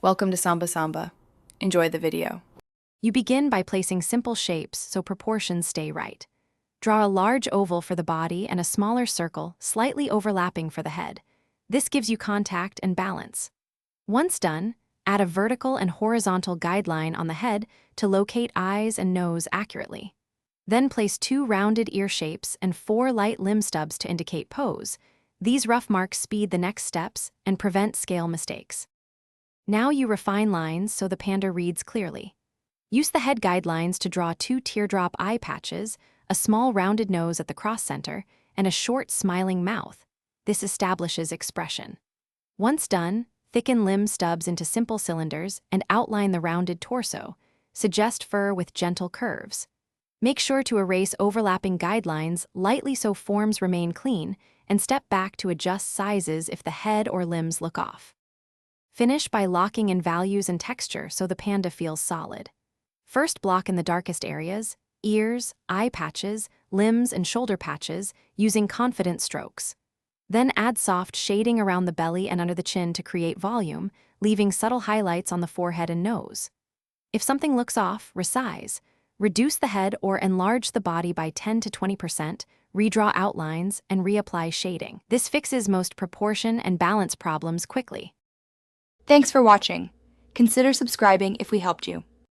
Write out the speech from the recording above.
Welcome to Samba Samba. Enjoy the video. You begin by placing simple shapes so proportions stay right. Draw a large oval for the body and a smaller circle, slightly overlapping for the head. This gives you contact and balance. Once done, add a vertical and horizontal guideline on the head to locate eyes and nose accurately. Then place 2 rounded ear shapes and 4 light limb stubs to indicate pose. These rough marks speed the next steps and prevent scale mistakes. Now you refine lines so the panda reads clearly. Use the head guidelines to draw 2 teardrop eye patches, a small rounded nose at the cross center, and a short smiling mouth. This establishes expression. Once done, thicken limb stubs into simple cylinders and outline the rounded torso. Suggest fur with gentle curves. Make sure to erase overlapping guidelines lightly so forms remain clean, and step back to adjust sizes if the head or limbs look off. Finish by locking in values and texture so the panda feels solid. First block in the darkest areas, ears, eye patches, limbs, and shoulder patches, using confident strokes. Then add soft shading around the belly and under the chin to create volume, leaving subtle highlights on the forehead and nose. If something looks off, resize. Reduce the head or enlarge the body by 10 to 20%, redraw outlines, and reapply shading. This fixes most proportion and balance problems quickly. Thanks for watching. Consider subscribing if we helped you.